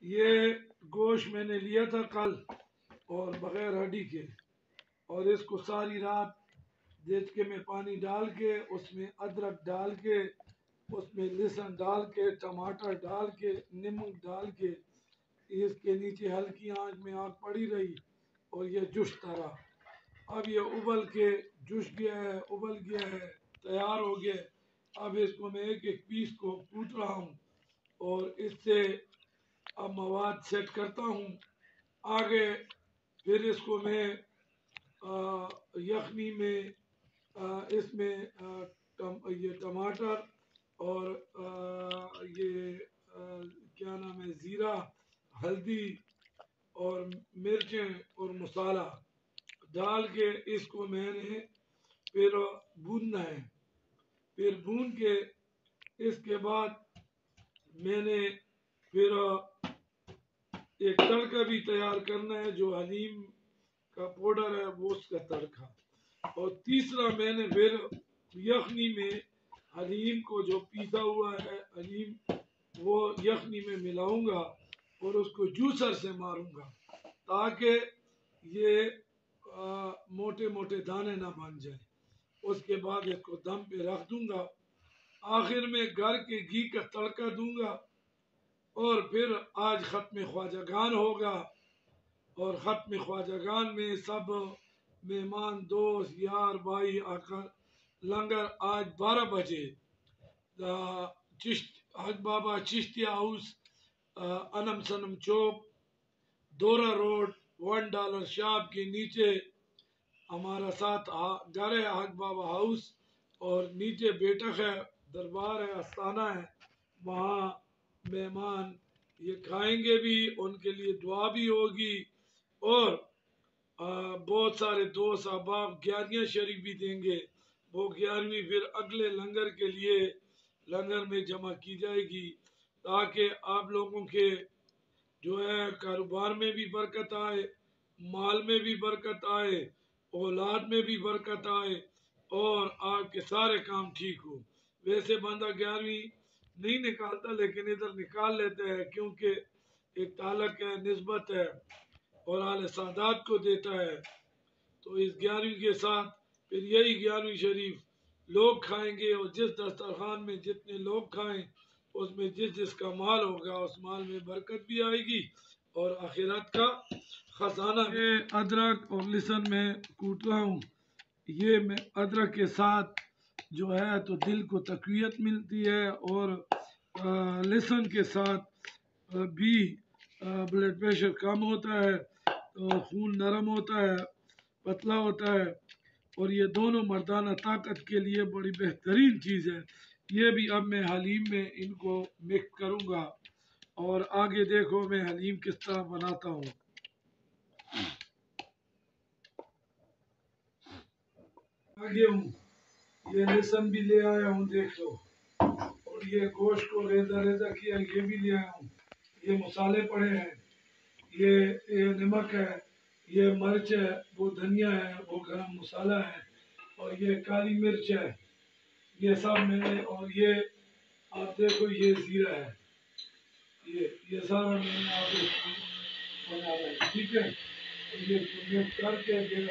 یہ گوشت میں نے لیا تھا کل اور بغیر ہڈی کے، اور اس کو ساری رات دیچکے میں پانی ڈال کے اس میں ادرک ڈال کے اس میں لہسن ڈال کے ٹماٹر ڈال کے نمک ڈال کے اس کے نیچے ہلکی آنچ میں آگ پڑی رہی اور یہ جوشتا رہا۔ اب یہ ابل کے جوش گیا ہے، ابل گیا ہے، تیار ہو گیا ہے۔ اب اس کو میں ایک ایک پیس کو کوٹ رہا ہوں اور اس سے اب مواد سیٹ کرتا ہوں۔ آگے پھر اس کو میں یخنی میں اس میں یہ ٹماٹر اور یہ کیا نام ہے زیرہ، ہلدی اور مرچیں اور مسالہ ڈال کے اس کو میں نے پھر بھوننا ہے۔ پھر بھون کے اس کے بعد میں نے پھر ایک تڑکا بھی تیار کرنا ہے جو حلیم کا پاؤڈر ہے وہ اس کا تڑکا، اور تیسرا میں نے پھر یخنی میں حلیم کو جو پیسا ہوا ہے حلیم وہ یخنی میں ملاؤں گا اور اس کو جوسر سے ماروں گا تاکہ یہ موٹے موٹے دانے نہ بن جائیں۔ اس کے بعد اس کو دم پہ رکھ دوں گا۔ آخر میں گھر کے گھی کا تڑکا دوں گا اور پھر آج ختم خواجہ گان ہوگا، اور ختم خواجہ گان میں سب مہمان دوست یار بھائی آ کر لنگر آج 12 بجے حج بابا چشتیہ ہاؤس، انم سنم چوک، دورہ روڈ، $1 شاپ کے نیچے ہمارا ساتھ گھر ہے حج بابا ہاؤس، اور نیچے بیٹھک ہے، دربار ہے، آستانہ ہے، وہاں مہمان یہ کھائیں گے بھی، ان کے لیے دعا بھی ہوگی، اور بہت سارے دوست احباب 11ویں شریف بھی دیں گے۔ وہ 11ویں پھر اگلے لنگر کے لیے لنگر میں جمع کی جائے گی تاکہ آپ لوگوں کے جو ہے کاروبار میں بھی برکت آئے، مال میں بھی برکت آئے، اولاد میں بھی برکت آئے، اور آپ کے سارے کام ٹھیک ہو۔ ویسے بندہ 11ویں نہیں نکالتا لیکن ادھر نکال لیتے ہیں کیونکہ ایک تعلق ہے، نسبت ہے، اور آل سادات کو دیتا ہے۔ تو اس 11ویں کے ساتھ پھر یہی 11ویں شریف لوگ کھائیں گے، اور جس دسترخوان میں جتنے لوگ کھائیں اس میں جس جس کا مال ہوگا اس مال میں برکت بھی آئے گی اور آخرت کا خزانہ بھی۔ ادرک اور لہسن میں کوٹ رہا ہوں۔ یہ میں ادرک کے ساتھ جو ہے تو دل کو تقویت ملتی ہے، اور لہسن کے ساتھ بھی بلڈ پریشر کم ہوتا ہے، خون نرم ہوتا ہے، پتلا ہوتا ہے، اور یہ دونوں مردانہ طاقت کے لیے بڑی بہترین چیز ہے۔ یہ بھی اب میں حلیم میں ان کو مکس کروں گا، اور آگے دیکھو میں حلیم کس طرح بناتا ہوں۔ آگے ہوں، یہ لہسن بھی لے آیا ہوں دیکھ لو، اور یہ گوشت کو ریزہ ریزہ کیا یہ بھی لے آیا ہوں۔ یہ مسالے پڑے ہیں، یہ نمک ہے، یہ مرچ ہے، وہ دھنیا ہے، وہ گرم مسالہ ہے، اور یہ کالی مرچ ہے، یہ سب میں نے، اور یہ آپ دیکھو یہ زیرہ ہے، یہ سارا میں نے آپ اس کو بنا رہا ہے، ٹھیک ہے۔ اور یہ مکس کر کے پھر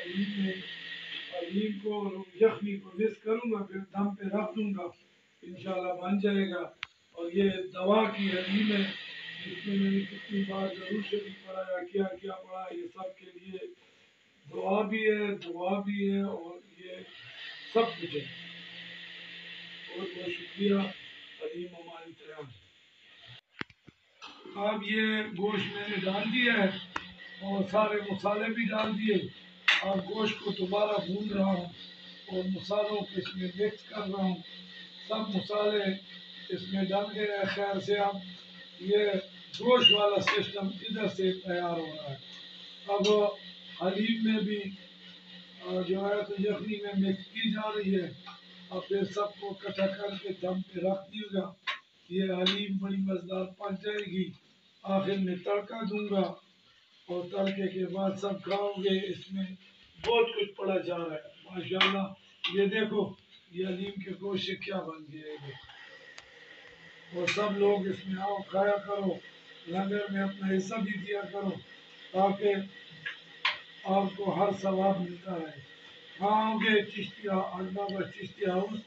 حلیم کو اور یخنی کو مکس کروں گا، پھر دم پہ رکھ دوں گا، انشاءاللہ بن جائے گا۔ اور یہ دوا کی حلیم ہے، جس میں نے کتنی بار ضرور شریف پڑھایا، کیا کیا پڑھا، یہ سب کے لیے دعا بھی ہے، دعا بھی ہے، اور یہ سب کچھ ہے۔ بہت بہت شکریہ، حلیم ہماری تیار ہے۔ اب یہ گوشت میں نے ڈال دیا ہے اور سارے مسالے بھی ڈال دیے۔ اب گوشت کو دوبارہ بھون رہا ہوں اور مسالوں کو اس میں مکس کر رہا ہوں۔ سب مسالے اس میں ڈال گئے ہیں۔ خیر سے اب یہ گوشت والا سسٹم ادھر سے تیار ہو رہا ہے۔ اب حلیم میں بھی جو ہے تو یخنی میں مکس کی جا رہی ہے، اور پھر سب کو اکٹھا کر کے دم پہ رکھ دیے گا۔ یہ حلیم بڑی مزیدار پک جائے گی۔ آخر میں تڑکا دوں گا، اور تڑکے کے بعد سب کھاؤ گے۔ اس میں بہت کچھ پڑا جا رہا ہے ماشاءاللہ۔ یہ دیکھو یہ حلیم کے گوشت سے کیا بن گیا ہے، اور سب لوگ اس میں آؤ کھایا کرو، لنگر میں اپنا حصہ بھی دیا کرو تاکہ آپ کو ہر ثواب ملتا رہے. ہاں ہوں گے چشتیہ احبابہ چشتیہ ہاؤس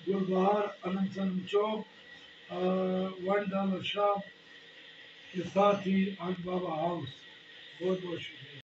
گلبہار اننت سنم چوک $1 شاپ کے ساتھ ہی احبابہ ہاؤس. بہت بہت شکریہ.